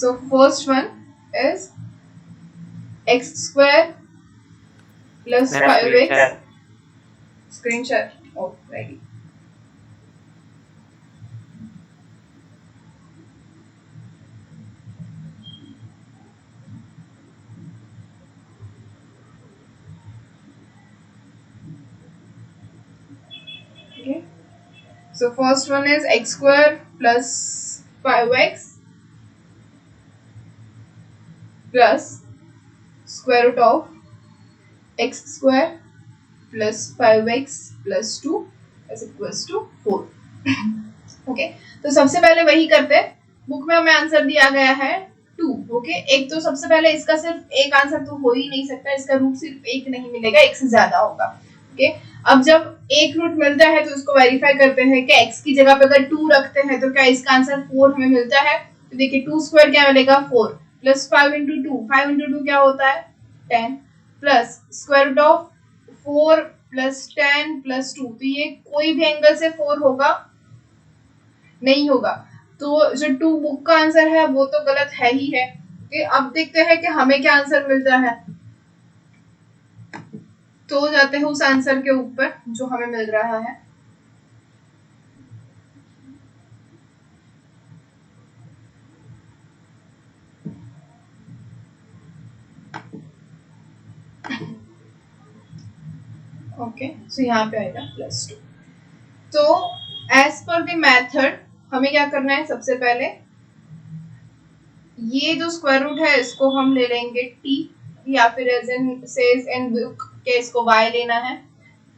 So first one is x square plus 5x. Screen share. Oh, ready. Okay. So first one is x square plus 5x plus square root of x square plus 5x plus 2 is equals to 4. Okay तो सबसे पहले वही करते हैं, book में हमें answer दिया गया है 2. ओके एक तो सबसे पहले इसका सिर्फ एक आंसर तो हो ही नहीं सकता, इसका रूट सिर्फ एक नहीं मिलेगा, एक से ज्यादा होगा. ओके अब जब एक रूट मिलता है तो उसको वेरीफाई करते हैं कि x की जगह पे अगर 2 रखते हैं तो क्या इसका आंसर 4 हमें मिलता है. तो देखिए 2 स्क्वायर क्या मिलेगा 4 प्लस 5 इंटू 2, 5 इंटू 2 क्या होता है 10 plus square root of 4 plus 10 plus 2. तो ये कोई भी एंगल से 4 होगा नहीं होगा, तो जो 2 बुक का आंसर है वो तो गलत है ही है. ओके अब देखते हैं कि हमें क्या आंसर मिलता है. तो जाते हैं उस आंसर के ऊपर जो हमें मिल रहा है. ओके सो यहाँ पे आएगा +2. तो एज पर द मेथड हमें क्या करना है, सबसे पहले ये जो स्क्वायर रूट है इसको हम ले लेंगे t, या फिर एज इन सेज इन बुक के इसको y लेना है.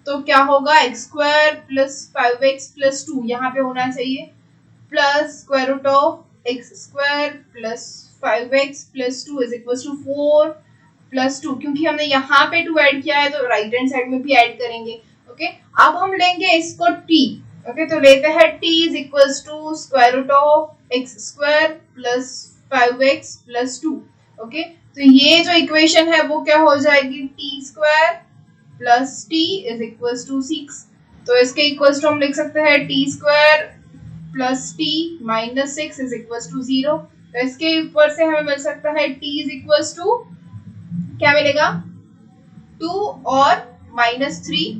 तो क्या होगा x square plus 5x plus 2 यहाँ पे होना चाहिए plus square root of x square plus 5x plus 2 is equal to 4 plus 2. क्योंकि हमने यहाँ पे 2 ऐड किया है तो राइट हैंड साइड में भी ऐड करेंगे. ओके अब हम लेंगे इसको t. ओके तो लेते हैं t is equal to square root of x square plus 5x plus 2. Okay तो ये जो इक्वेशन है वो क्या हो जाएगी t square plus t is equal to 6. तो इसके इक्वल टू हम लिख सकते हैं t square plus t minus 6 is equal to 0. तो इसके ऊपर से हमें मिल सकता है t इज इक्वल टू क्या मिलेगा 2 और -3.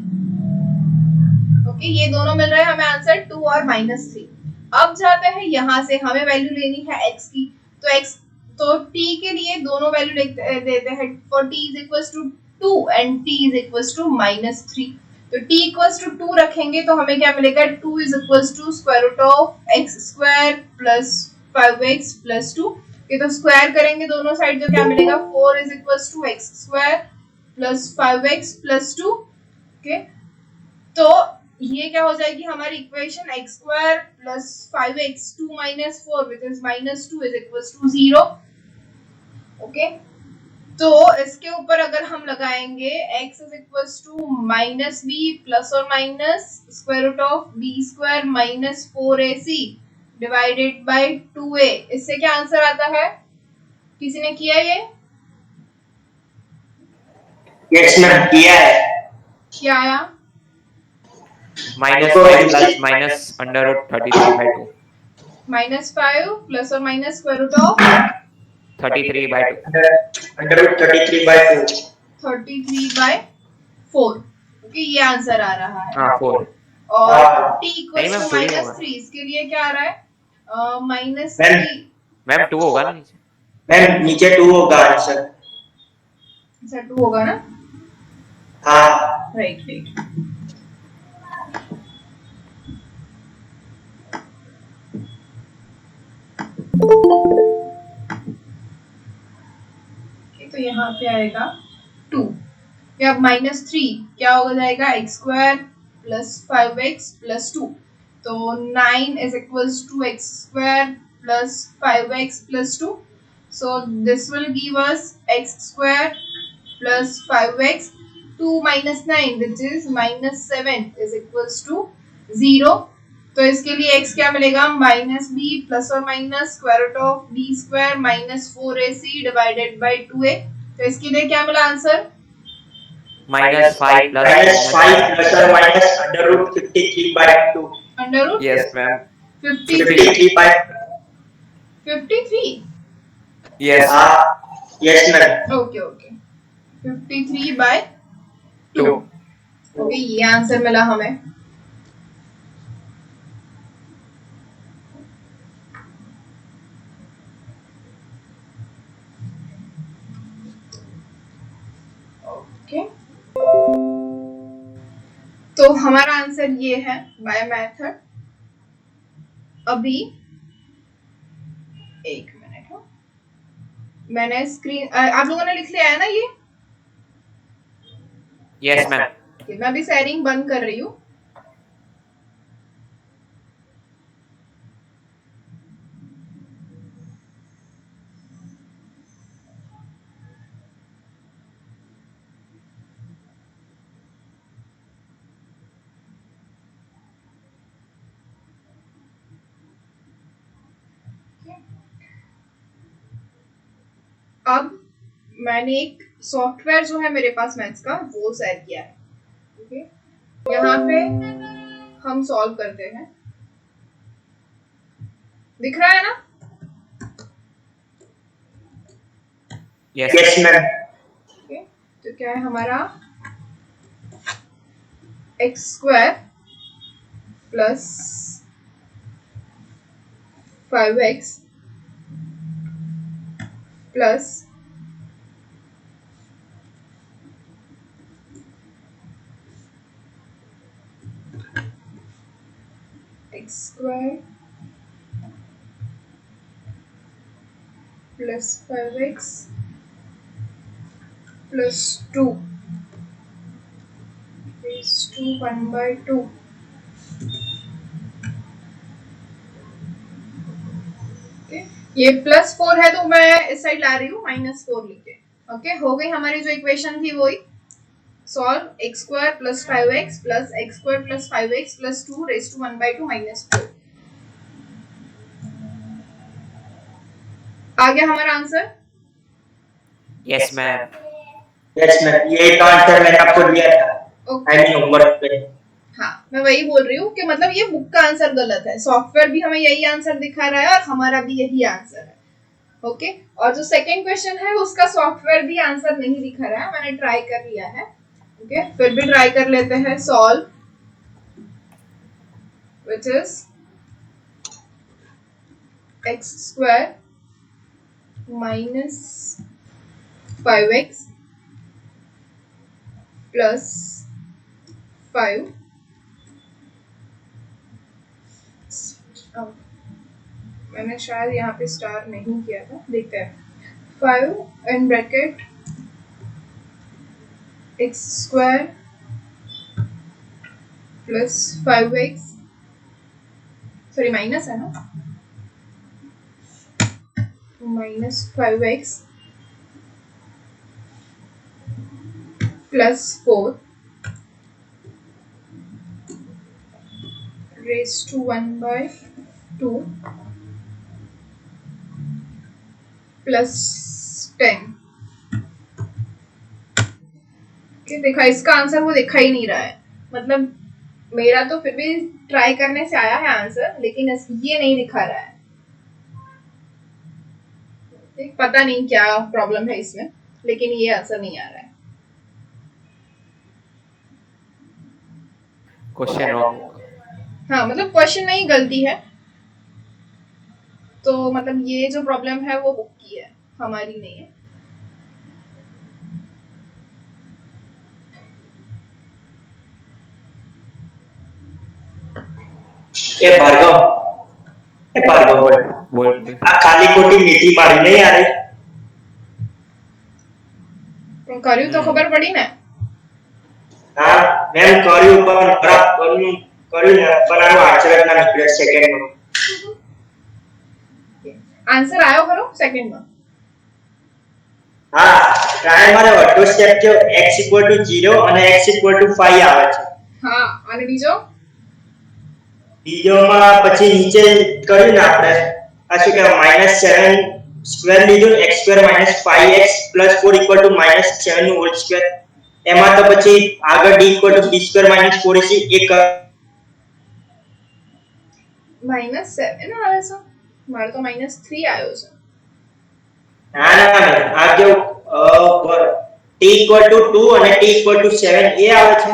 ओके ये दोनों मिल रहे हैं हमें आंसर 2 और -3. अब जाते हैं यहाँ से हमें वैल्यू लेनी है x की. तो t के लिए दोनों वैल्यू देते हैं. For t is equal to 2 and t is equal to -3. तो t इक्वल टू 2 रखेंगे तो हमें क्या मिलेगा 2 is equal to square root of x square plus 5x plus 2. ये तो स्क्वायर करेंगे दोनों साइड तो क्या मिलेगा 4 is equal to x square plus 5x plus 2. Okay तो ये क्या हो जाएगी हमारी equation x square plus 5x 2 minus 4 which is -2 is equal to 0. Okay तो इसके ऊपर अगर हम लगाएंगे x is equal to minus b plus और minus square root of b square minus 4ac divided by 2a. इससे क्या आंसर आता है, किसी ने किया ये? यस मैम किया है. क्या आया? -5 plus minus under root 33/2. -5 plus और minus square root of 33/2. Under root 33/4. 33/4. Okay ये आंसर आ रहा है. हाँ 4. और t इक्वल टू -3 इसके लिए क्या आ रहा है -3. मैम 2 होगा ना नीचे. मैम नीचे 2 होगा आंसर. अच्छा 2 होगा ना. हाँ राइट राइट. तो यहाँ पे आएगा 2. अब -3 क्या हो जाएगा x square plus 5x plus 2. तो 9 is equal to x square plus 5x plus 2. So this will give us x square plus 5x 2 minus 9 which is -7 is equals to 0. तो इसके लिए x क्या मिलेगा -b प्लस और minus square root of b square minus 4ac divided by 2a. तो इसके लिए क्या मिला आंसर -5 प्लस और minus under root 53/2. Under root yes ma'am 53. 53. 53 Yes. Yes, ma'am. Okay okay 53/2। 2. Okay, ये आंसर मिला हमें। ओके, तो हमारा आंसर ये है बाय मेथड। अभी एक मिनट हो, मैंने स्क्रीन आप लोगों ने लिख लिया है ना ये? Yes, ma'am. मैं अभी शेयरिंग बंद कर रही हूँ। अब मैंने एक सॉफ्टवेयर जो है मेरे पास मैथ्स का वो शेयर किया है। ओके, यहाँ पे हम सॉल्व करते हैं। दिख रहा है ना? Yes. Yes, ma'am. ओके, तो क्या है हमारा x² plus 5x plus x² plus 5x plus 2 raised to 1/2। ये +4 है तो मैं इस साइड ला रही हूँ -4 लिख के। ओके, हो गई हमारी जो इक्वेशन थी वही। Solve x² plus 5x plus x² plus 5x plus 2 raise to 1/2 -4। आ गया हमारा answer? Yes, ma'am. Yes, ma'am. ये तो आंसर मैंने आपको दिया था। ओके, आई होमवर्क पे। हाँ मैं वही बोल रही हूँ कि मतलब ये बुक का आंसर गलत है, सॉफ्टवेयर भी हमें यही आंसर दिखा रहा है और हमारा भी यही आंसर है। ओके, और जो सेकंड क्वेश्चन है उसका सॉफ्टवेयर भी आंसर नहीं दिखा रहा है, मैंने ट्राई कर लिया है। ओके, फिर भी ट्राई कर लेते हैं। Solve which is x² minus 5x plus 5 मैंने शायद यहाँ पे स्टार नहीं किया था, देखते हैं। 5 in bracket x² plus 5x, sorry minus है ना, minus 5x plus 4 raised to 1/2 plus 10। कि देखा, इसका आंसर वो दिखा ही नहीं रहा है, मतलब मेरा तो फिर भी ट्राई करने से आया है आंसर, लेकिन ये नहीं दिखा रहा है। पता नहीं क्या प्रॉब्लम है इसमें, लेकिन ये आंसर नहीं आ रहा है। Question wrong. हाँ, मतलब क्वेश्चन में ही गलती है, तो मतलब ये जो प्रॉब्लम है वो बुक की है, हमारी नहीं है। ए भार्गव बोल. आ खाली खोटी मीठी मारी नहीं आ रही। કર્યું તો ખબર પડી ને? હા મેમ કર્યું પણ ખરાબ કર્યું ને પણ આનો આન્સર જ ના નીકળે સેકન્ડમાં। આન્સર આવ્યો ખરો સેકન્ડમાં? હા ટ્રાય મારે અડધો સ્ટેપ થયો x = 0 અને x = 5 આવે છે। હા, અને બીજો બીજોમાં પછી નીચે કર્યું ને આપણે આ શું કહેવાય -7 લીધું x² - 5x + 4 = -7 નું હોલ સ્ક્વેર। એમાં તો પછી આગળ d = b² - 4ac એક -7 આવે છે, મારે તો -3 આવ્યો છે। ના ના મેમ આ જો t ઇક્વલ ટુ 2 અને t ઇક્વલ ટુ 7 એ આવે છે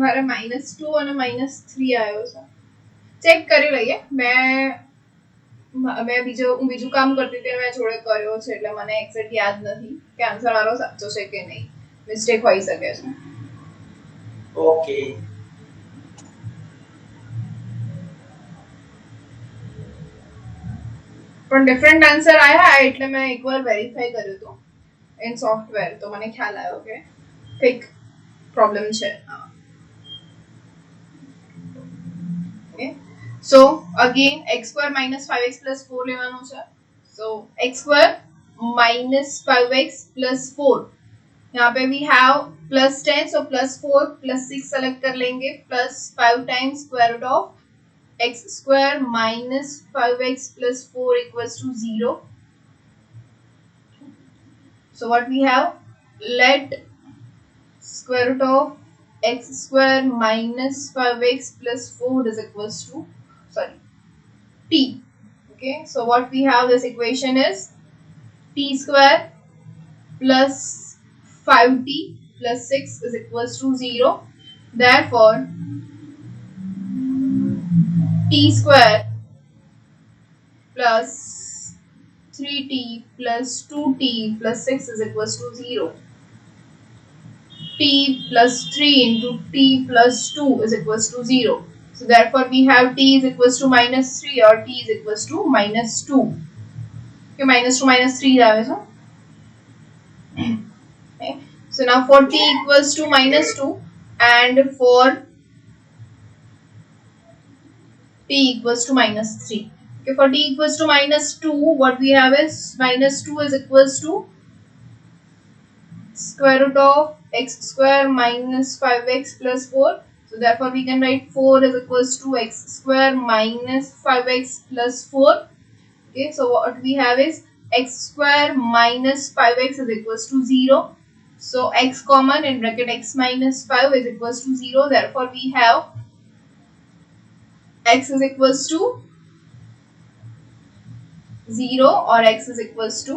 મારે -2 અને -3 આવ્યો છે. ચેક કરી લઈએ. મેં બીજું કામ કરતી હતી, મેં જોડે કર્યો છે એટલે મને એક્ઝેક્ટ યાદ નથી કે આન્સર મારો સાચો છે કે નહીં. મિસ્ટેક હોઈ શકે છે. ઓકે પણ ડિફરન્ટ આન્સર આવ્યા એટલે મેં એકવાર વેરીફાઈ કર્યું હતું ઇન સોફ્ટવેર, તો મને ખ્યાલ આવ્યો કે કંઈક પ્રોબ્લેમ છે. Okay. So again x² - 5x + 4 લેવાનું છે. So x² - 5x + 4, यहाँ पे we have +10, so +4 +6 सेलेक्ट कर लेंगे, +5 times square root of x² - 5x + 4 = 0. So what we have, let square root of x² - 5x + 4 is equals to t. Okay, so what we have, this equation is t² plus 5t plus 6 is equals to 0. Therefore t² plus 3t plus 2t plus 6 is equals to 0. t plus 3 into t plus 2 is equals to 0. So therefore we have t is equals to -3 or t is equals to -2. Okay, -2 -3 આવે છે. Okay. So now for t equals to -2 and for t equals to -3. Okay, for t equals to -2, what we have is -2 is equals to square root of x² - 5x + 4. So therefore we can write 4 is equals to x² - 5x + 4. Okay, so what we have is x² - 5x is equals to 0. So x common, in bracket x - 5 is equals to 0. Therefore we have x is equals to 0 or x is equals to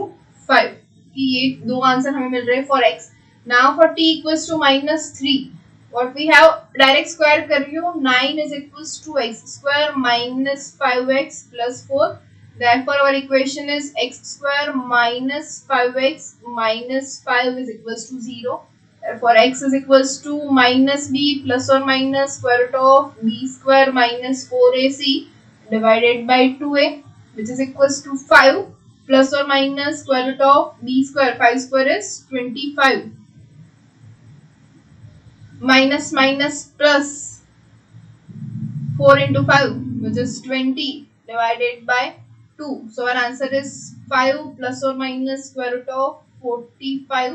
5. ये दो answer हमें मिल रहे हैं for x. Now for t equals to -3, what we have, direct square कर रही हूँ, 9 is equals to x² - 5x + 4. Therefore our equation is x² - 5x - 5 is equals to 0. Therefore x is equals to -b plus or minus square root of b² - 4ac divided by 2a, which is equals to 5 plus or minus square root of b². 5 square is 25. Minus plus 4 into 5, which is 20 divided by 2. So our answer is 5 plus or minus square root of 45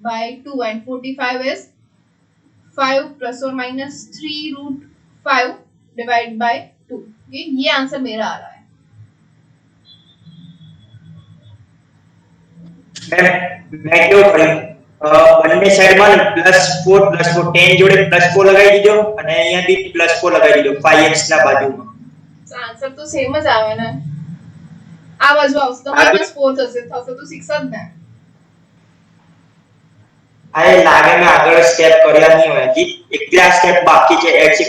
by 2, and 45 is 5 plus or minus 3√5 divided by 2. Okay, ये answer मेरा आ रहा है. મેં કેવું કર્યું બંને સાઈડમાં +4 +4 10 જોડે +4 લગાવી દીધો અને અહીંયા બી +4 લગાવી દીધો 5x ના બાજુમાં. આન્સર તો સેમ જ આવે ને. આ બાજુ આવશે તો -4 થશે તો 6 જ ને. આ લાગે મેં આગળ સ્ટેપ કર્યા નહીં હોય હજી એકલા સ્ટેપ બાકી છે x =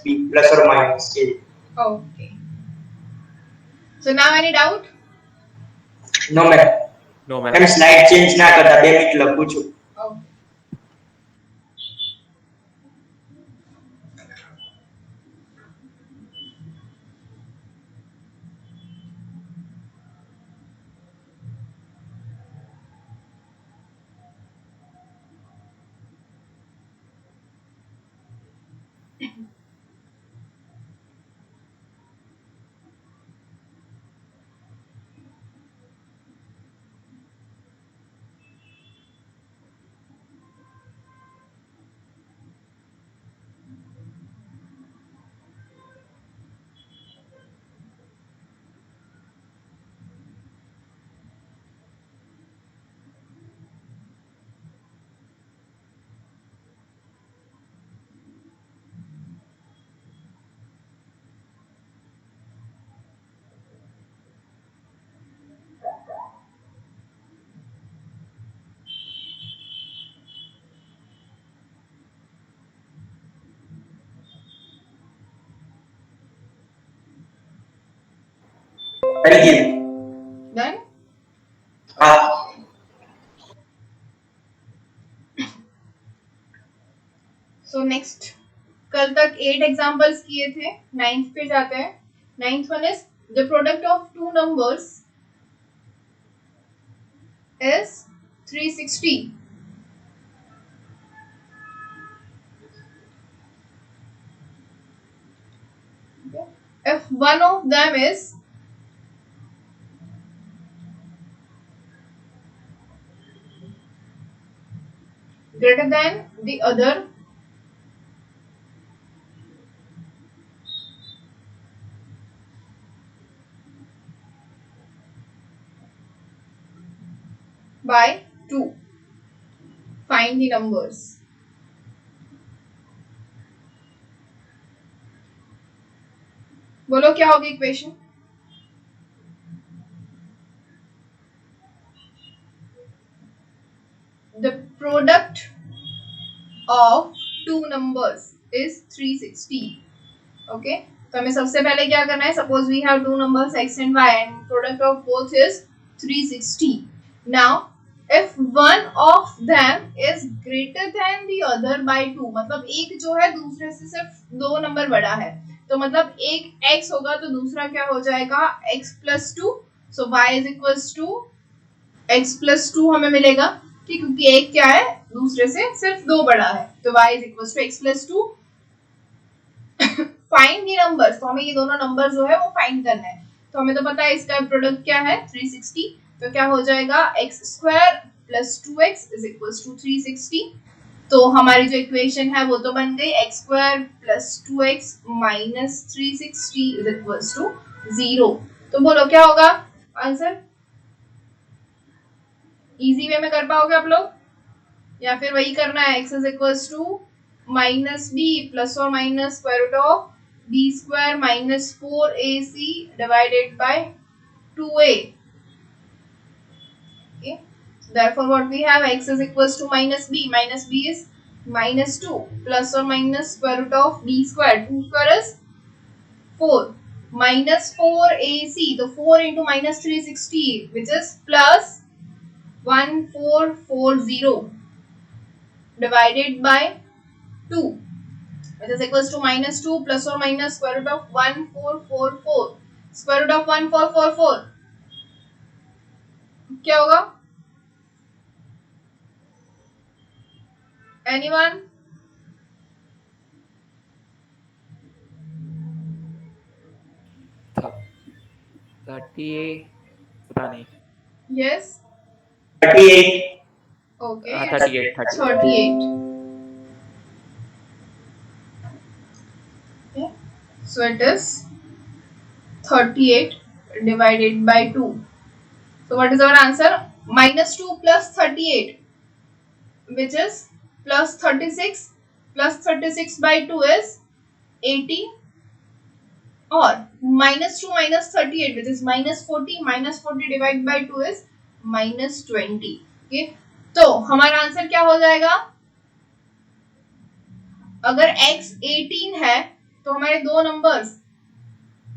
-b plus or minus એ. Okay. So now any doubt? No ma'am. No, ma'am. એમ સ્લાઇડ ચેન્જ ના કરતા 2 મિનિટ લખું છું. Okay. કરી દીધું. डन. હા. सो नेक्स्ट, कल तक 8 एग्जांपल्स किए थे, 9th पे जाते हैं. 9th one is the product of two numbers is 360. If one of them is greater than the other, by 2, find the numbers. बोलो क्या होगी equation? The product of two numbers is 360. Okay, तो हमें सबसे पहले क्या करना है? Suppose we have two numbers x and y and product of both is 360. Now if one of them is greater than the other by 2, मतलब एक जो है दूसरे से सिर्फ 2 नंबर बड़ा है, तो मतलब एक x होगा तो दूसरा क्या हो जाएगा? x plus 2. So y is equals to x plus 2 हमें मिलेगा, ठीक, क्योंकि एक क्या है दूसरे से सिर्फ 2 बड़ा है, तो y is equals to x plus 2. Find the numbers, तो हमें ये दोनों नंबर जो है वो फाइंड करना है. तो हमें तो पता है इसका प्रोडक्ट क्या है 360, तो क्या हो जाएगा x square plus 2x is equals to 360. तो हमारी जो इक्वेशन है वो तो बन गई x square plus 2x minus 360 is equals to 0. तो बोलो क्या होगा आंसर? इजी वे में कर पाओगे आप लोग, या फिर वही करना है x is equals to minus b plus और minus square root of b square minus 4ac divided by 2a. Okay, so therefore what we have, x is equals to minus b is minus 2 plus or minus square root of b square, 2 square is 4 minus 4ac, so 4 into minus 360 which is plus 1440 divided by 2, which is equals to minus 2 plus or minus square root of 1444. Square root of 1444 क्या होगा? Anyone? था 38, पता नहीं. Yes. 38. Okay. 38. 38. Okay. So it is 38 divided by 2. So what is our answer? Minus 2 plus 38, which is plus 36. Plus 36 by 2 is 80, or minus 2 minus 38 which is minus 40. Minus 40 divided by 2 is minus 20. Okay, तो हमारा answer क्या हो जाएगा? अगर x 18 है तो हमारे दो numbers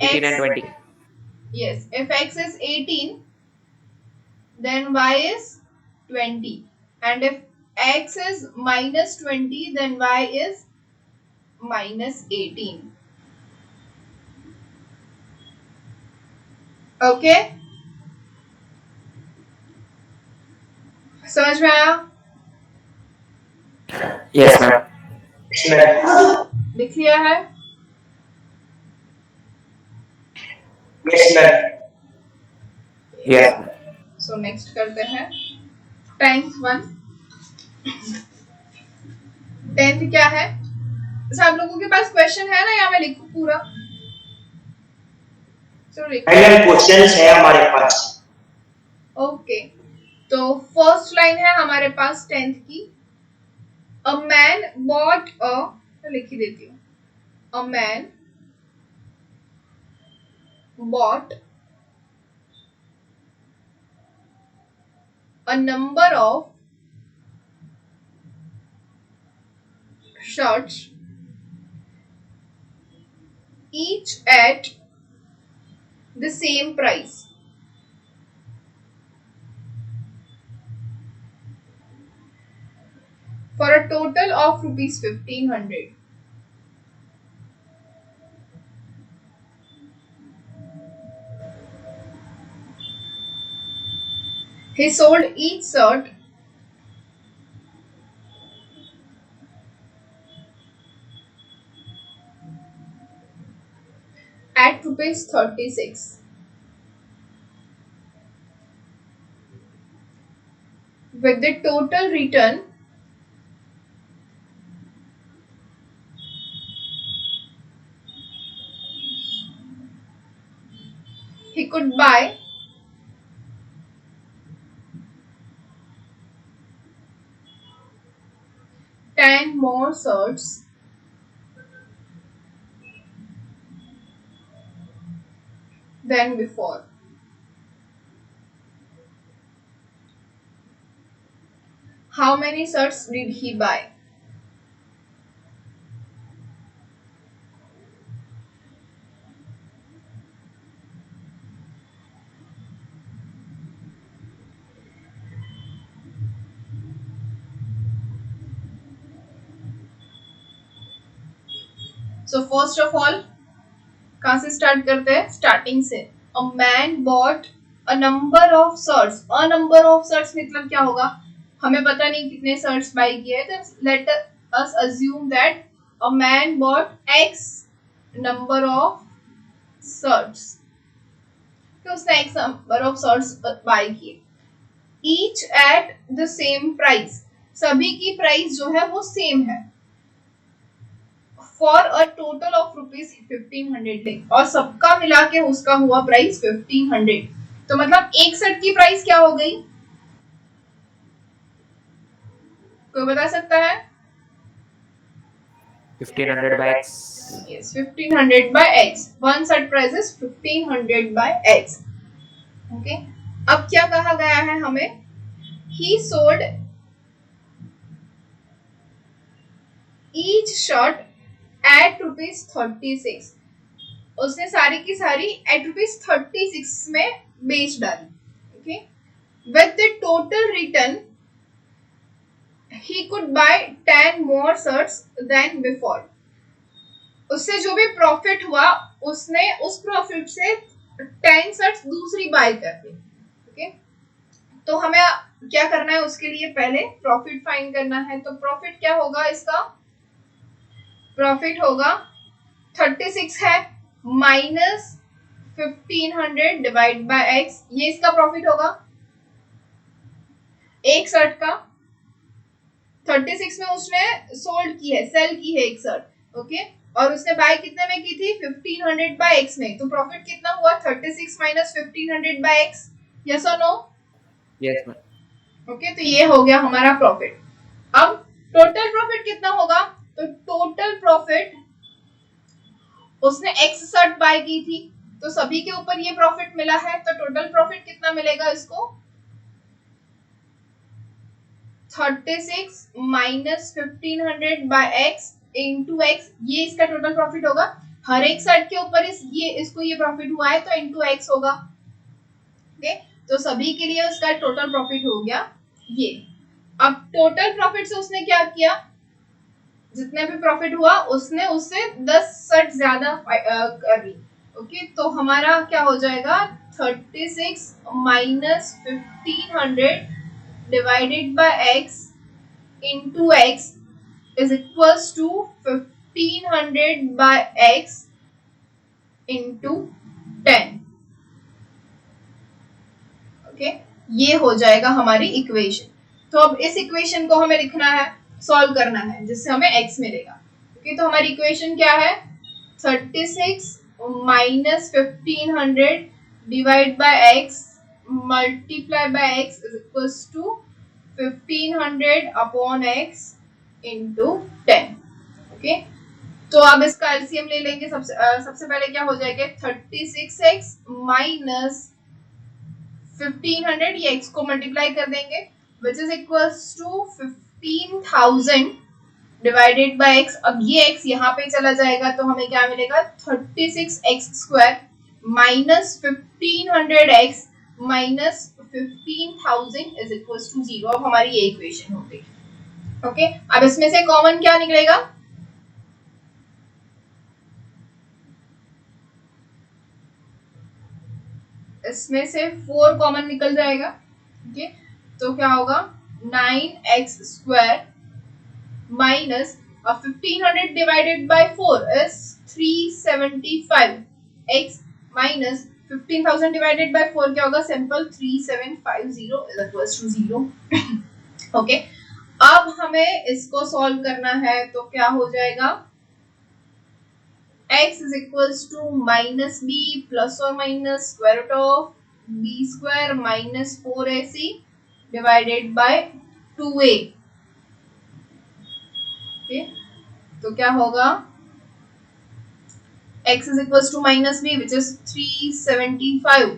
18 and 20. Yes, if x is 18 then y is 20, and if x is minus 20 then y is minus 18. Okay, समझ में आया? Yes, ma'am. लिख लिया है? Yes, ma'am. Yes. So next करते हैं 10th वन. 10th क्या है? अच्छा, आप लोगों के पास क्वेश्चन है ना, या मैं लिखूं पूरा? मैम क्वेश्चंस है हमारे पास. ओके, तो फर्स्ट लाइन है हमारे पास 10th की. अ मैन बॉट अ, लिख ही देती हूँ. A man bot a number of shirts, each at the same price. For a total of rupees 1500. He sold each shirt at rupees 36. With the total return he could buy 10 more shirts than before. How many shirts did he buy? So first of all, कहाँ से start करते हैं? Starting से. A man bought a number of shirts. A number of shirts मतलब क्या होगा? हमें पता नहीं कितने shirts buy किए. तो let us assume that a man bought X number of shirts. तो उसने X number of shirts buy किए. Each at the same price. सभी की प्राइस जो है वो सेम है. For a total of rupees 1500 और सबका मिला के उसका हुआ प्राइस 1500. तो मतलब एक सेट की प्राइस क्या हो गई? कोई बता सकता है? 1500 by x. Yes, 1500 by x. One set price is 1500 by x. Okay. अब क्या कहा गया है हमें? He sold each shirt at rupees 36. उसने सारी की सारी at rupees 36 में बेच डाली. Okay. With the total return, he could buy 10 more shirts than before. उससे जो भी प्रॉफिट हुआ उसने उस प्रॉफिट से 10 शर्ट्स दूसरी बाय कर दी. ओके. तो हमें क्या करना है? उसके लिए पहले प्रॉफिट फाइंड करना है. तो प्रॉफिट क्या होगा इसका? प्रॉफिट होगा 36 है माइनस 1500 डिवाइड बाय x. ये इसका प्रॉफिट होगा एक शर्ट का. 36 में उसने सोल्ड की है, सेल की है एक शर्ट. ओके. और उसने बाय कितने में की थी? 1500 बाय x में. तो प्रॉफिट कितना हुआ? 36 माइनस 1500 बाय x. यस और नो? Yes ma'am. ओके. तो ये हो गया हमारा प्रॉफिट. अब टोटल प्रॉफिट कितना होगा? तो टोटल प्रॉफिट उसने x शर्ट बाय की थी तो सभी के ऊपर ये प्रॉफिट मिला है. तो टोटल प्रॉफिट कितना मिलेगा इसको? 36 minus 1500 by x into x. ये इसका टोटल प्रॉफिट होगा. हर एक शर्ट के ऊपर इसको ये प्रॉफिट हुआ है तो इंटू x होगा. ओके. तो सभी के लिए उसका टोटल प्रॉफिट हो गया ये. अब टोटल प्रॉफिट से उसने क्या किया? जितने भी प्रॉफिट हुआ उसने उससे 10 शर्ट ज्यादा कर ली. ओके. तो हमारा क्या हो जाएगा? 36 minus 1500 divided by x into x is equals to 1500 by x into 10. Okay. ये हो जाएगा हमारी इक्वेशन. तो अब इस इक्वेशन को हमें लिखना है, सॉल्व करना है, जिससे हमें x मिलेगा. ओके. तो हमारी इक्वेशन क्या है? 36 minus 1500 divide by x multiply by x is equals to 1500 upon x into 10. Okay. तो अब इसका एलसीएम ले लेंगे. सबसे पहले क्या हो जाएगा? 36x माइनस 1500, ये x को मल्टीप्लाई कर देंगे which is equals to 15,000 divided by x. अब ये x यहाँ पे चला जाएगा तो हमें क्या मिलेगा? 36x square minus 1500x minus 15,000 is equal to 0। अब हमारी ये इक्वेशन हो गई। ओके, अब इसमें से कॉमन क्या निकलेगा? इसमें से 4 कॉमन निकल जाएगा। ओके, तो क्या होगा 9x square minus 1500 divided by 4 is 375 x minus 15,000 divided by 4 क्या होगा? Simple 3750 is equals to 0। Okay, अब हमें इसको सॉल्व करना है तो क्या हो जाएगा? x is equals to minus b plus or minus square root of b square minus 4ac divided by 2a। okay, तो क्या होगा? x is equals to minus b which is 375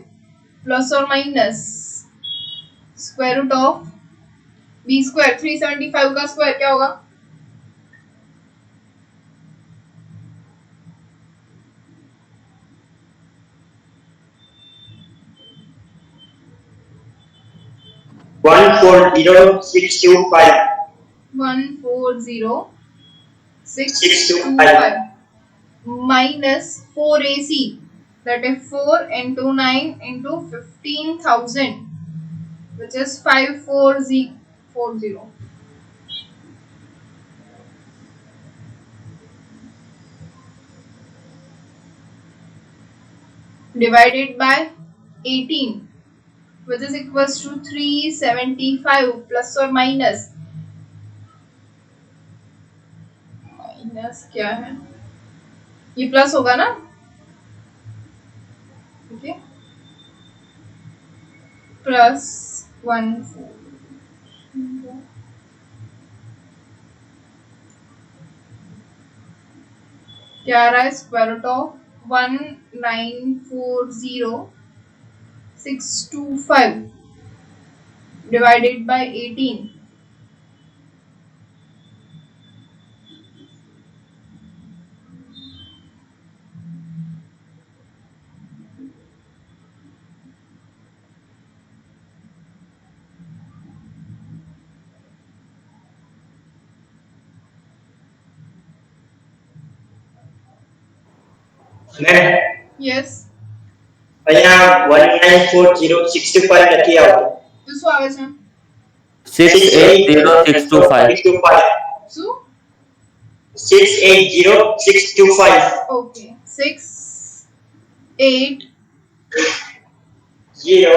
plus or minus square root of b square। 375 का square क्या होगा? 140625 140625 minus 4ac that is 4 into 9 into 15,000 which is 5440 divided by 18 which is equals to 375 plus or minus क्या है? ये plus होगा ना? Okay, plus 1 क्या आ रहा है? Square root of 1940625 divided by 18 મેં yes અહીંયા 194065 લખી આવતો તો શું આવે છે? 680625 શું? 680625 ઓકે 6 8 0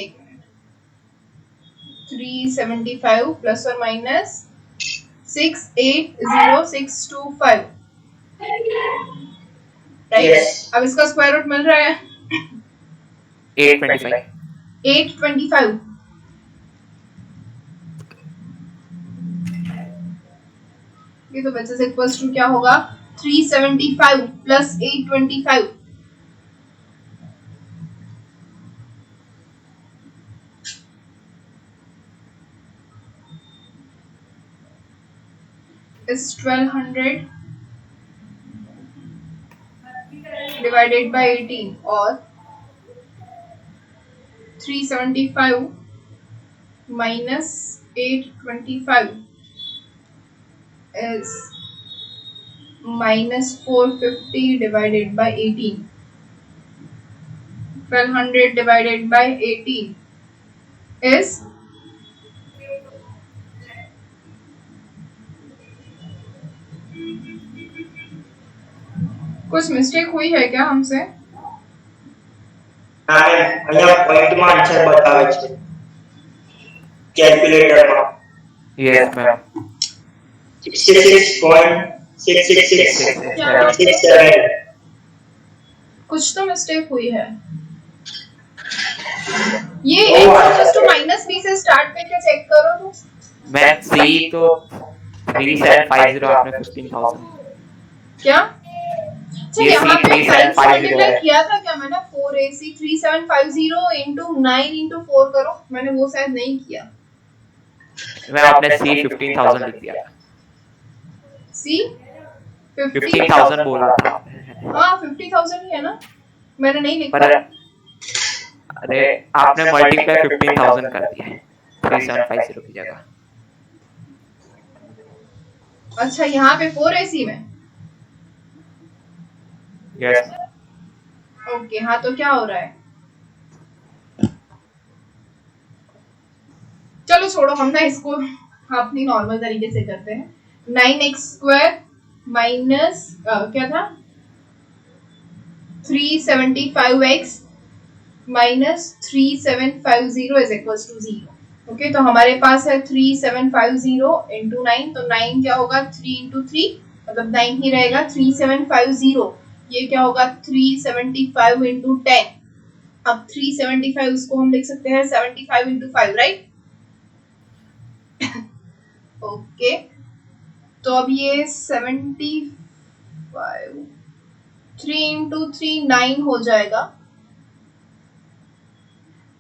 एक minute 375 plus or minus 680625 right. Yes. अब इसका स्क्वायर रूट मिल रहा है 825 825। ये तो बच्चे से इक्वल्स टू क्या होगा? 375 plus 825 is 1200 divided by 18 or 375 minus 825 is minus 450 divided by 18. 1200 divided by 18 is कुछ मिस्टेक हुई है क्या हमसे? હા મેમ અહીંયા પોઈન્ટમાં આન્સર બતાવે છે કેલ્ક્યુલેટરમાં yes ma'am 66.66667 कुछ तो मिस्टेक हुई है। ये ओ, x to minus b से स्टार्ट करके चेक करो तो। मैम सी तो 3750 आपने 15000 क्या? अच्छा ये यहाँ पे 9 3750 मल्टीप्लाई है। किया था क्या मैंने? 4ac 3750 into 9 into 4 करो। मैंने वो शायद नहीं किया। मैम आपने सी 15000 लिख दिया c 15000 बोला था हाँ 50,000 ही है ना? मैंने नहीं लिखा। पर अरे आपने मल्टीप्लाई 15,000 कर दिया है 3750 की जगह। अच्छा यहाँ पे 4 है इसी में। यस ओके हाँ, तो क्या हो रहा है, चलो छोड़ो, हम ना इसको अपनी नॉर्मल तरीके से करते हैं। 9x² माइनस क्या था 375x minus 3750 is equal to 0। Okay, तो हमारे पास है 3750 इंटू 9, तो 9 क्या होगा 3 इंटू 3 मतलब 9 ही रहेगा। 3750 ये क्या होगा 375 इंटू 10। अब 375 इसको हम लिख सकते हैं 75 इंटू 5, राइट। ओके तो अब ये 75 3 इंटू 3 9 हो जाएगा।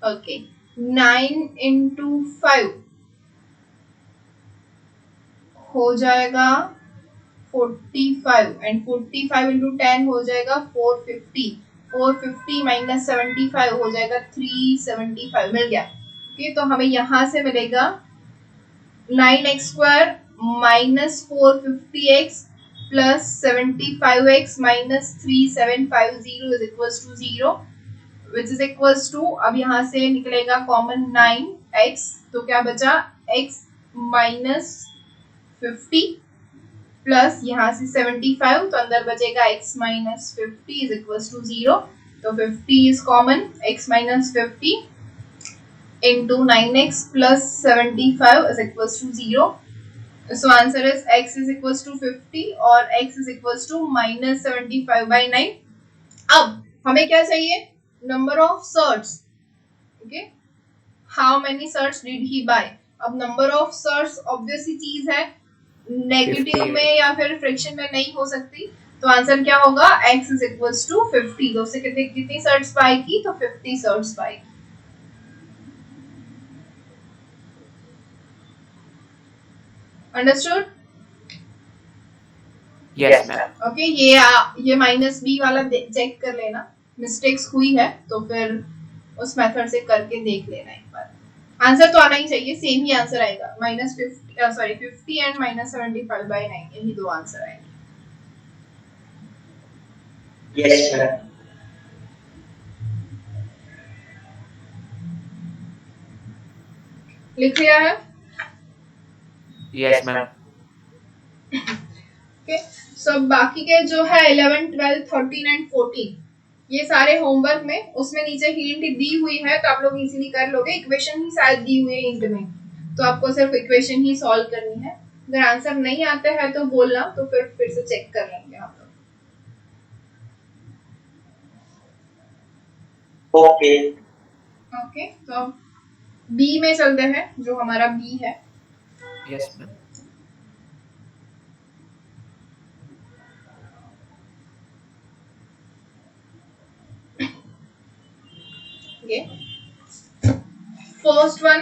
ओके 9 इंटू 5 हो जाएगा 45 एंड 45 इंटू 10 हो जाएगा 450। 450 माइनस 75 हो जाएगा 375, मिल गया। ओके तो हमें यहाँ से मिलेगा 9x² minus 450x plus 75x minus 3750 is equals to 0 which is equals to, अब यहाँ से निकलेगा कॉमन 9x, तो क्या बचा x माइनस 50 प्लस यहाँ से 75, तो अंदर बचेगा x minus 50 is equals to 0। तो 50 is common, x minus 50 into 9x plus 75 is equals to 0. So answer is x is equals to 50 और x is equals to minus 75 by 9. अब हमें क्या चाहिए, number of shirts. Okay, how many shirts did he buy? अब number of shirts obvious ही चीज है, negative में या फिर फ्रैक्शन में नहीं हो सकती, तो आंसर क्या होगा x is equals to 50। तो उससे कितनी शर्ट्स बाय की, तो 50 शर्ट्स बाय की। अंडरस्टूड? Yes ma'am. ओके ये माइनस बी वाला चेक कर लेना, मिस्टेक्स हुई है तो फिर उस मेथड से करके देख लेना एक बार। आंसर तो आना ही चाहिए, सेम ही आंसर आएगा, माइनस 50 एंड माइनस 75 बाय 9, यही दो आंसर आएंगे। Yes ma'am. लिख लिया है? Yes ma'am. ओके सो बाकी के जो है 11 12 13 एंड 14 ये सारे होमवर्क में, उसमें नीचे हिंट दी हुई है तो आप लोग इजीली कर लोगे। इक्वेशन ही शायद दी हुई है हिंट में, तो आपको सिर्फ इक्वेशन ही सॉल्व करनी है। अगर आंसर नहीं आता है तो बोलना, तो फिर से चेक कर लेंगे हम लोग। ओके ओके तो बी में चलते हैं, जो हमारा बी है। Yes ma'am. फर्स्ट वन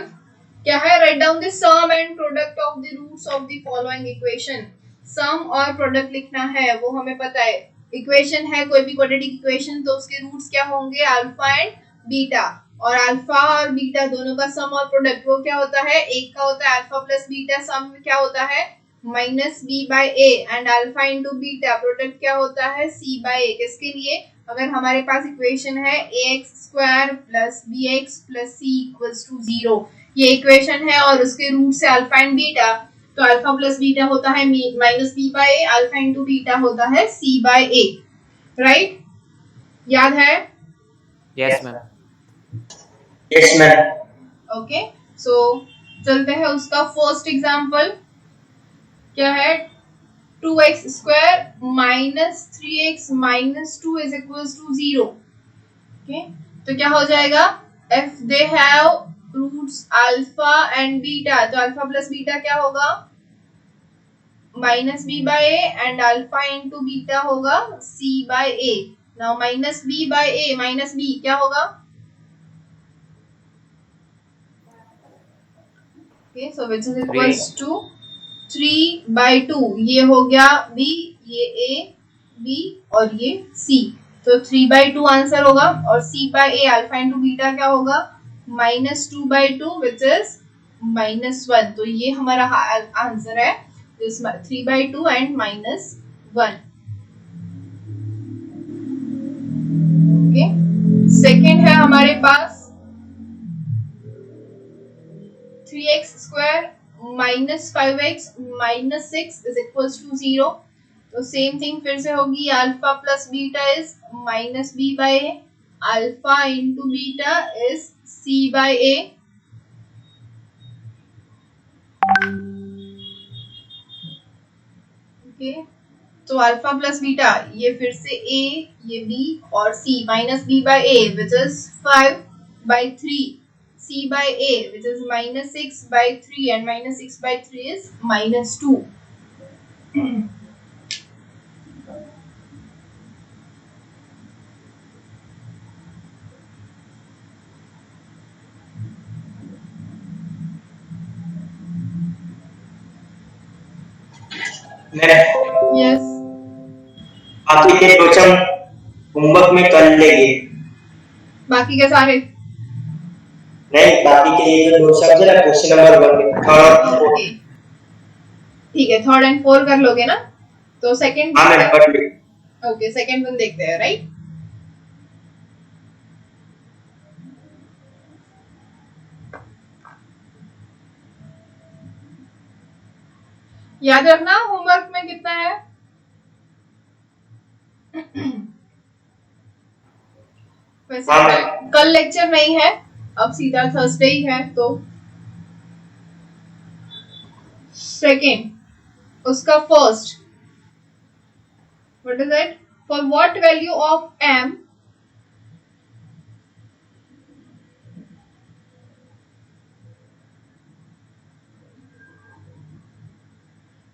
क्या है, write down the sum and product of the roots of the following equation. Sum और प्रोडक्ट लिखना है, वो हमें पता है। इक्वेशन है कोई भी क्वाड्रेटिक इक्वेशन, तो उसके रूट्स क्या होंगे, अल्फा एंड बीटा, और अल्फा और बीटा दोनों का सम और प्रोडक्ट वो क्या होता है, एक का होता है अल्फा प्लस बीटा, सम क्या होता है minus B by A, and alpha into beta product क्या होता है सी बाय ए। किसके लिए, अगर हमारे पास इक्वेशन है ax² plus bx plus C equals to 0, ये इक्वेशन है और उसके रूट से अल्फा एंड बीटा, तो अल्फा प्लस बीटा होता है minus B by A, alpha into beta होता है सी बाय ए, राइट, याद है? Yes ma'am. Yes ma'am. Okay so चलते हैं उसका फर्स्ट एग्जांपल, क्या है 2x² minus 3x minus 2 is equals to 0। Okay तो क्या हो जाएगा, if they have roots alpha and beta, तो अल्फा प्लस बीटा क्या होगा minus B by A, and alpha into beta होगा C by A. Now minus B by A minus B क्या होगा, okay so which is equals to 3/2, ये हो गया b, ये a b और ये c। तो 3/2 आंसर होगा और C by A alpha into beta क्या होगा -2/2 विच इज -1। तो ये हमारा आंसर है 3/2 एंड -1। ओके, सेकेंड है हमारे पास 3x² -5x -6 is equal to 0। तो सेम थिंग फिर से होगी, alpha plus beta is -b/a, alpha into beta is c/a। Okay, तो अल्फा प्लस बीटा ये फिर से a, ये b और c -b/a which is 5/3, c/a which is -6/3 and -6/3 is -2। मैं यस, बाकी के क्वेश्चन होमवर्क में कर लेंगे। बाकी के सारे नहीं, बाकी के ये जो क्वेश्चन है ना, क्वेश्चन नंबर 1 थर्ड और ओके, ठीक है, थर्ड एंड फोर कर लोगे ना। तो सेकंड हाँ मैं कर ली। ओके, सेकंड वन देखते हैं, राइट। याद रखना होमवर्क में कितना है। वैसे हाँ, कल लेक्चर नहीं है, अब सीधा थर्सडे ही है। तो सेकंड उसका first, what is it, for what value of m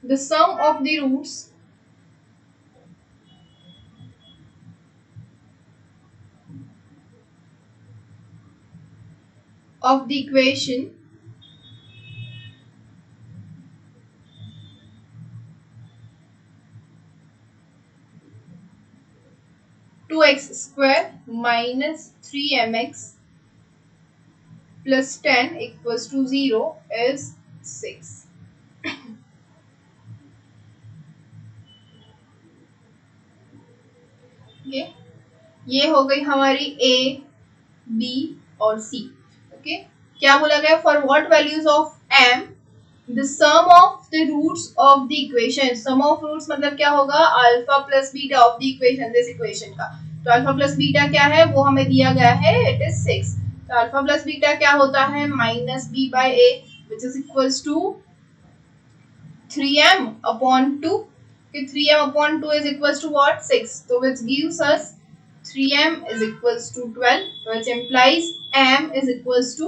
the sum of the roots of the equation two x square minus 3mx plus 10 equals to 0 is 6। Okay, ये हो गई हमारी A, B और C। Okay, क्या बोला गया, for what values of m the sum of the roots of the equation. Sum of roots मतलब क्या होगा, alpha plus beta of the equation, this equation का। तो अल्फा प्लस बीटा क्या है वो हमें दिया गया है, इट इज 6। तो अल्फा प्लस बीटा क्या होता है -b/a which is equals to 3m upon 2। 3m upon 2 is equals to what, 6। तो which gives us 3m is equals to 12 which implies m is equals to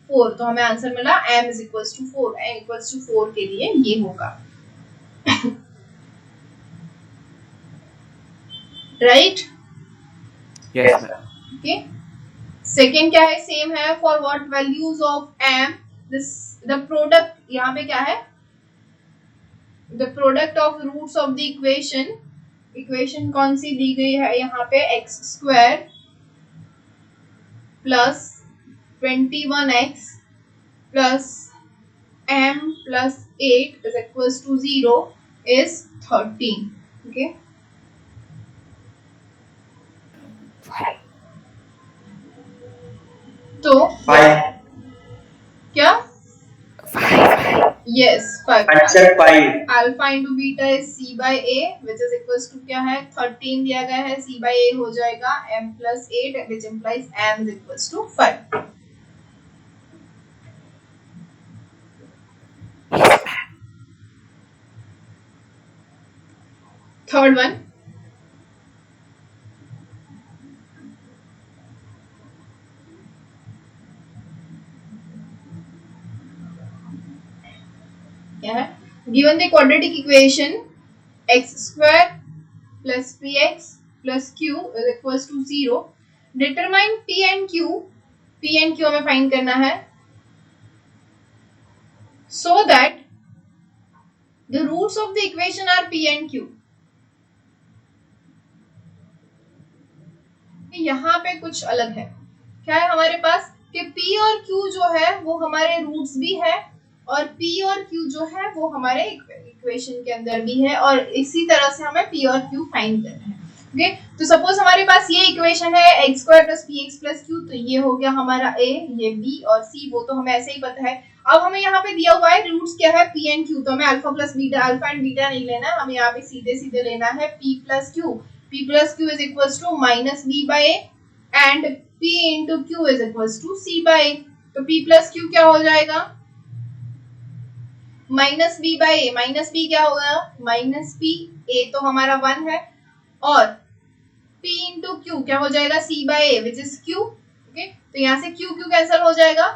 4। तो हमें answer मिला m is equals to 4। m equals to 4 के लिए ये होगा, right. Yes ma'am. Okay, second क्या है, सेम है, for what values of m this the product, यहाँ पे क्या है, the product of roots of the equation. Equation कौन सी दी गई है यहाँ पे, x² plus 21x plus m plus 8 is equals to 0 is 13। Okay, तो 5 क्या, yes 5। Answer 5। Alpha into beta is c/a which is equals to क्या है 13 दिया गया है, c/a हो जाएगा m plus 8 which implies m is equals to 5। Third one, क्या है, given the quadratic equation x² plus px plus q is equals to 0, determine p and q हमें फाइंड करना है, so that the roots of the equation are p and q। यहाँ पे कुछ अलग है। क्या है हमारे पास कि P और Q जो है वो हमारे रूट्स भी है और P और Q जो है वो हमारे इक्वेशन के अंदर भी है और इसी तरह से हमें P और Q फाइंड करना है। ओके तो सपोज हमारे पास ये इक्वेशन है x square plus P x plus Q, तो ये हो गया हमारा a, ये b और c, वो तो हमें ऐसे ही पता है। अब हमें यहाँ पे दिया हुआ है रूट्स क्या है p एंड q, तो हमें alpha plus beta, alpha and beta नहीं लेना, हमें यहाँ पे सीधे सीधे लेना है p plus q is equals to minus b by a and p into q is equals to c by a। तो p प्लस q क्या हो जाएगा, minus b by a, minus b क्या होगा माइनस p, a तो हमारा 1 है और P इंटू क्यू क्या हो जाएगा C by A which is Q। Okay तो यहाँ से Q Q कैंसिल हो जाएगा,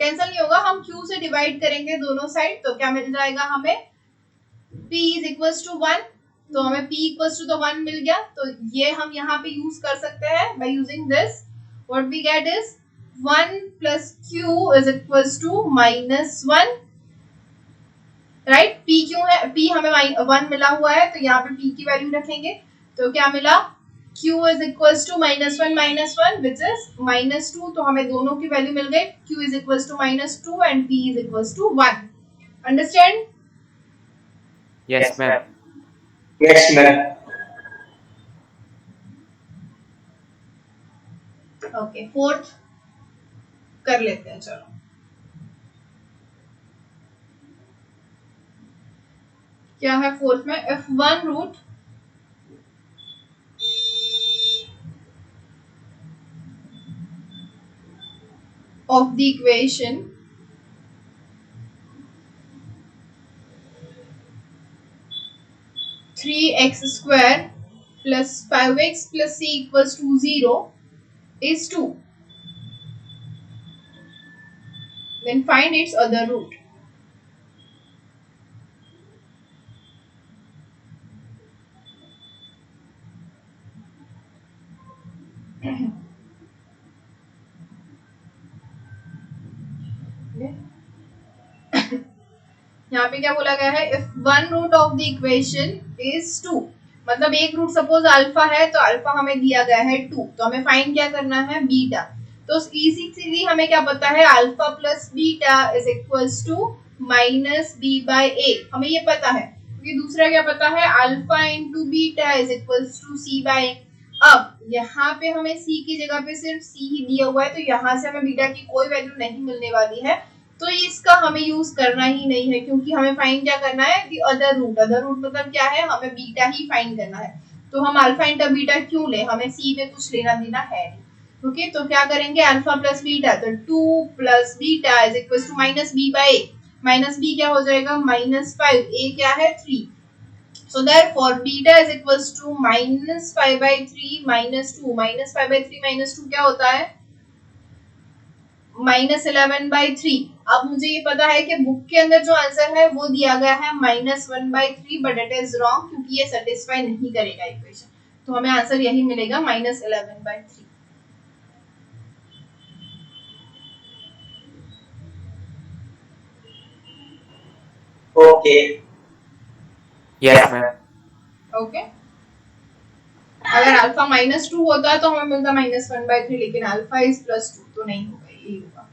कैंसिल नहीं होगा, हम Q से डिवाइड करेंगे दोनों साइड, तो क्या मिल जाएगा हमें P इज इक्वल्स टू 1, तो हमें P इक्वल्स टू 1 मिल गया। तो ये हम यहाँ पे यूज कर सकते हैं by using this, what we get is 1 plus Q is equals to -1, right. P क्यों है, P हमें 1 मिला हुआ है तो यहाँ पे P की वैल्यू रखेंगे, तो क्या मिला Q is equals to -1 which is -2, तो हमें दोनों की वैल्यू मिल गई, Q is equals to -2 and P is equals to 1. Understand? Yes, ma'am. Yes, ma'am. Okay, fourth कर लेते हैं, चलो। क्या है फोर्थ में, if one root of the equation three x square plus 5x plus c equals to 0 is 2, then find its other root. यहाँ पे क्या बोला गया है, if one root of the equation is 2, मतलब एक रूट सपोज अल्फा है तो अल्फा हमें दिया गया है 2, तो हमें फाइंड क्या करना है बीटा। तो इजीली हमें क्या पता है, alpha plus beta is equals to minus B by a, हमें ये पता है। क्योंकि दूसरा क्या पता है, alpha into beta is equals to c by a. अब यहाँ पे हमें सी की जगह पे सिर्फ सी ही दिया हुआ है, तो यहाँ से हमें बीटा की कोई वैल्यू नहीं मिलने वाली है, तो इसका हमें यूज करना ही नहीं है, क्योंकि हमें फाइंड क्या करना है, the other root. Other root मतलब क्या है, हमें बीटा ही फाइंड करना है, तो हम अल्फा इंटू बीटा क्यों ले, हमें सी में कुछ लेना देना है नहीं। ओके तो क्या करेंगे, अल्फा प्लस बीटा, तो 2 plus beta is equal to minus B by A, minus B क्या हो जाएगा -5, ए क्या है 3, so therefore beta is equals to -5/3 -2, -5/3 -2 क्या होता है -11/3। अब मुझे ये पता है कि बुक के अंदर जो आंसर है वो दिया गया है -1/3, बट इट इज रॉन्ग क्योंकि ये सेटिस्फाई नहीं करेगा इक्वेशन, तो हमें आंसर यही मिलेगा -11/3। Okay. Yes, ma'am. ओके अगर अल्फा -2 होता तो हमें मिलता -1/3, लेकिन अल्फा इज +2 तो नहीं होगा, यही होगा।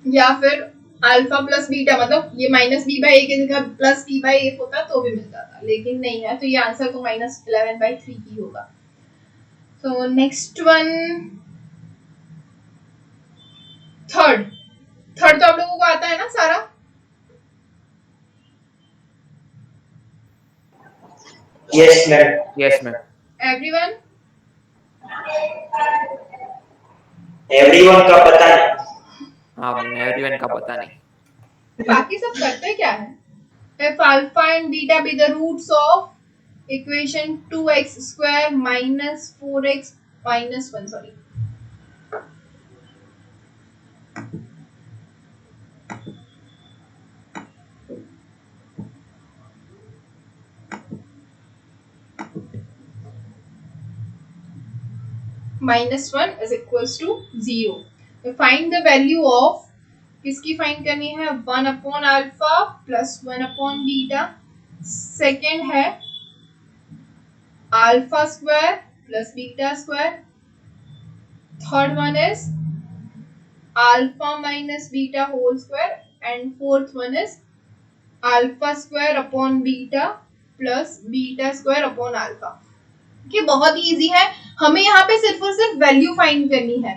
या फिर अल्फा प्लस बीटा, मतलब ये माइनस बी बाय ए की जगह प्लस बी बाय ए होता तो भी मिल जाता, लेकिन नहीं है, तो ये आंसर तो -11/3 ही होगा। सो नेक्स्ट वन, थर्ड तो आप लोगों को आता है ना सारा? Yes, ma'am. Yes, ma'am. Everyone? Everyone का पता नहीं। हाँ मैम, एवरीवन का पता नहीं। बाकी सब करते क्या है, if alpha and beta be the roots of equation 2x square minus 4x minus 1, sorry, -1 is equals to 0, तो find the value of, किसकी फाइंड करनी है, 1/अल्फा प्लस 1/बीटा, सेकेंड है alpha square plus beta square. Third one is alpha minus beta whole square, and fourth one is alpha square upon beta plus beta square upon alpha. कि बहुत ही easy है, हमें यहाँ पे सिर्फ और सिर्फ वैल्यू फाइंड करनी है।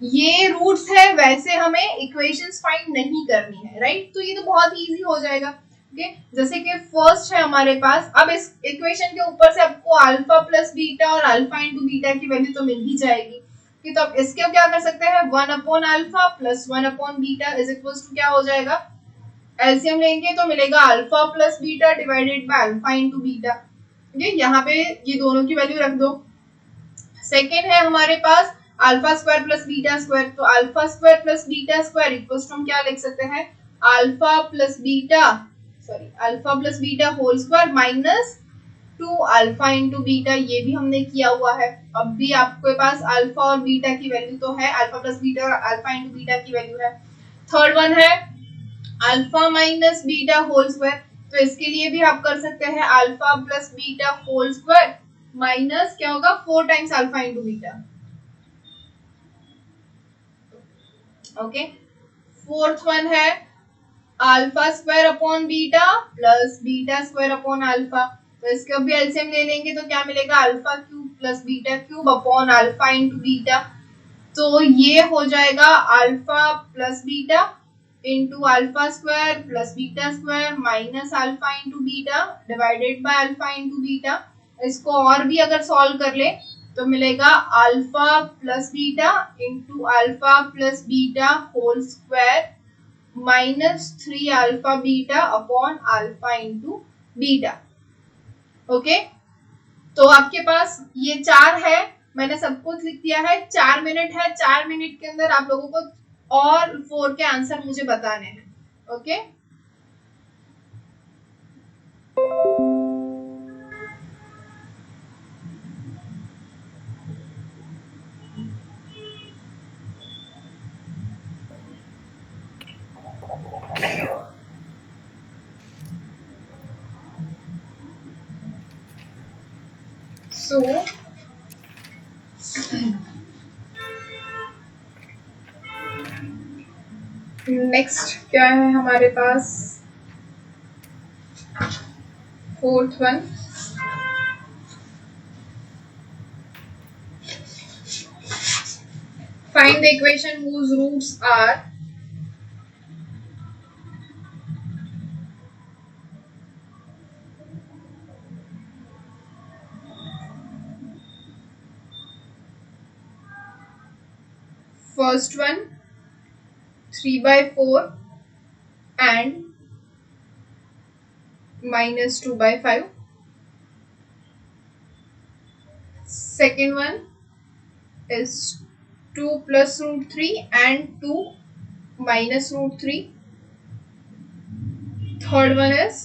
ये रूट्स है, वैसे हमें इक्वेशंस फाइंड नहीं करनी है, राइट? तो ये तो बहुत ही इजी हो जाएगा। ओके, जैसे कि फर्स्ट है हमारे पास, अब इस इक्वेशन के ऊपर से आपको अल्फा प्लस बीटा और अल्फा इंटू बीटा की वैल्यू तो मिल ही जाएगी। तो अब इसके क्या कर सकते हैं, 1 upon alpha plus 1 upon beta is equal to क्या हो जाएगा, एलसीएम लेंगे तो मिलेगा alpha plus beta divided by alpha into beta. यहाँ पे ये दोनों की वैल्यू रख दो। सेकेंड है हमारे पास alpha square plus beta square, तो alpha square plus beta square equals to हम क्या लिख सकते हैं, alpha plus beta whole square minus 2 alpha into beta. ये भी हमने किया हुआ है। अब भी आपके पास अल्फा और बीटा की वैल्यू तो है, अल्फा प्लस बीटा और अल्फा इंटू बीटा की वैल्यू है। थर्ड वन है alpha minus beta whole square, तो इसके लिए भी आप कर सकते हैं alpha plus beta whole square minus क्या होगा 4 times alpha into beta. Okay, fourth one है alpha square upon beta plus beta square upon alpha, तो इसका भी एलसीएम ले लेंगे तो क्या मिलेगा, alpha cube plus beta cube upon alpha into beta. तो ये हो जाएगा alpha plus beta into alpha square plus beta square minus alpha into beta divided by alpha into beta. इसको और भी अगर सॉल्व कर ले तो मिलेगा alpha plus beta into alpha plus beta whole square minus 3 alpha beta upon alpha into beta. Okay, तो आपके पास ये 4 है, मैंने सब कुछ लिख दिया है। 4 मिनट है, 4 मिनट के अंदर आप लोगों को और 4 के आंसर मुझे बताने हैं। ओके, सो नेक्स्ट क्या है हमारे पास, fourth one, find the equation whose roots are first one 3/4 and minus 2/5. Second one is 2 plus root 3 and 2 minus root 3. Third one is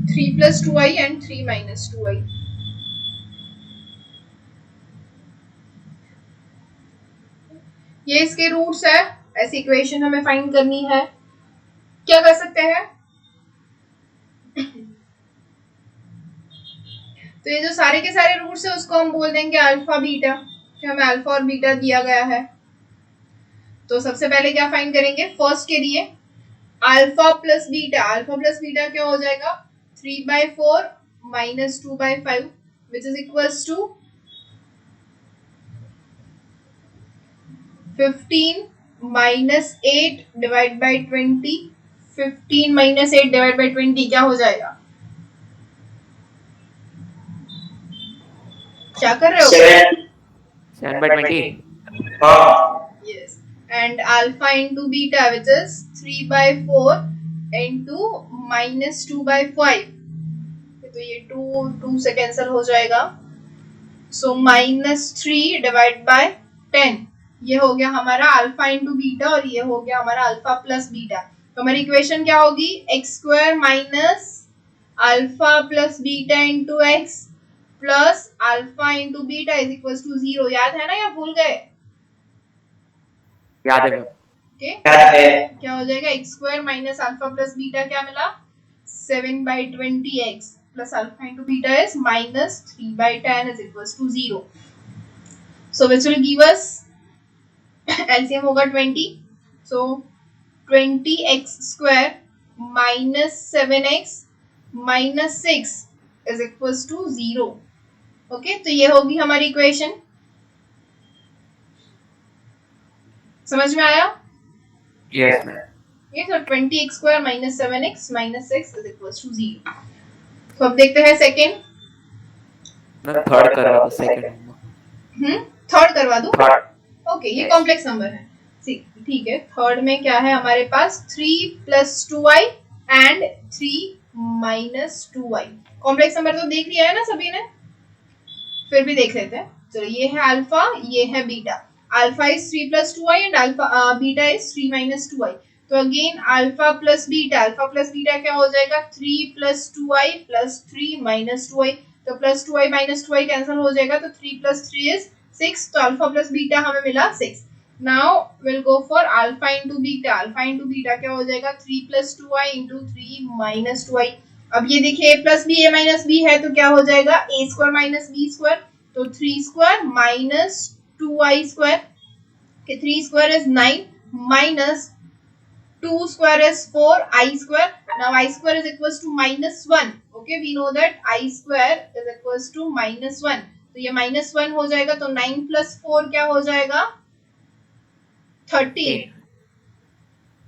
3 plus 2i and 3 minus 2i. ये इसके roots है, ऐसी equation हमें find करनी है। क्या कर सकते हैं, तो ये जो सारे के सारे रूट्स है उसको हम बोल देंगे अल्फा बीटा, कि हमें अल्फा और बीटा दिया गया है। तो सबसे पहले क्या फाइंड करेंगे, फर्स्ट के लिए अल्फा प्लस बीटा क्या हो जाएगा 3/4 minus 2/5 which is equals to 15 minus 8 divided by 20। 15 minus 8 divided by 20 क्या हो जाएगा, क्या कर रहे हो, 7/20। yes, and alpha into beta which is 3/4 into minus 2/5, तो ये 2 से कैंसिल हो जाएगा। सो माइनस 3 डिवाइड बाय 10, ये हो गया हमारा अल्फा इंटू बीटा और ये हो गया हमारा अल्फा प्लस बीटा। तो हमारी इक्वेशन क्या होगी, x square minus alpha plus beta into x plus alpha into beta is equal to 0। याद है ना या भूल गए, याद है। क्या हो जाएगा, x square minus alpha plus beta क्या मिला 7/20x plus alpha into beta is minus 3 by 10 is equals to 0. So which will give us LCM होगा 20. So 20x square minus 7x minus 6 is equals to 0. Okay तो ये होगी हमारी equation. समझ में आया? Yes ma'am. ये तो 20x square minus 7x minus 6 is equals to 0. तो अब देखते हैं सेकेंड. मैं थर्ड करवा दो सेकंड. थर्ड करवा दूं? थर्ड. ओके ये Yes. कॉम्प्लेक्स नंबर है. ठीक है. थर्ड में क्या है हमारे पास 3 plus 2y and 3 minus 2y. Complex number तो देख लिया है ना सभी ने, फिर भी देख लेते हैं. चलो ये है अल्फा, ये है beta. Alpha is 3 plus 2y and alpha beta is 3 minus 2y. तो अगेन अल्फा प्लस बीटा क्या हो जाएगा 3 plus 2y plus 3 minus 2y. तो plus 2y minus 2y cancel हो जाएगा, तो 3 plus 3 is 6. तो अल्फा प्लस बीटा हमें मिला 6. Now will go for alpha into beta. Alpha into beta क्या हो जाएगा 3 plus 2y into 3 minus 2y. अब ये देखिए a plus b a minus b है तो क्या हो जाएगा a square minus b square. तो 3 square minus 2y square. Okay, 3 square is 9 minus 2 square is 4 I square. Now I square is equals to minus 1. Okay, we know that I square is equals to minus 1. तो ये minus 1 हो जाएगा तो 9 plus 4 क्या हो जाएगा 13.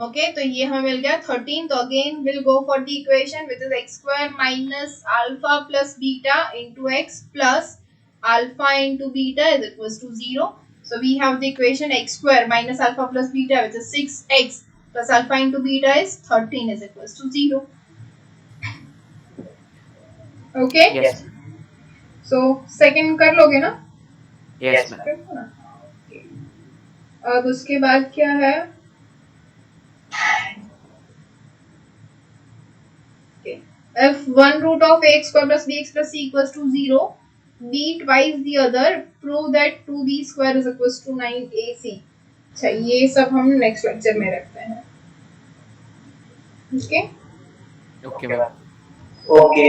Okay, तो ये हमें मिल गया 13. तो again we'll go for the equation which is x square minus alpha plus beta into x plus alpha into beta is equals to 0. So we have the equation x square minus alpha plus beta which is 6x plus alpha into beta is 13 is equals to 0. Okay? Yes. So second कर लोगे ना? Yes ma'am. अब उसके बाद क्या है? Okay. If one root of x square plus bx plus c equals to 0, b twice the other, prove that 2b square is equals to 9ac. अच्छा ये सब हम नेक्स्ट लेक्चर में रखते हैं. Okay okay ma'am. ओके.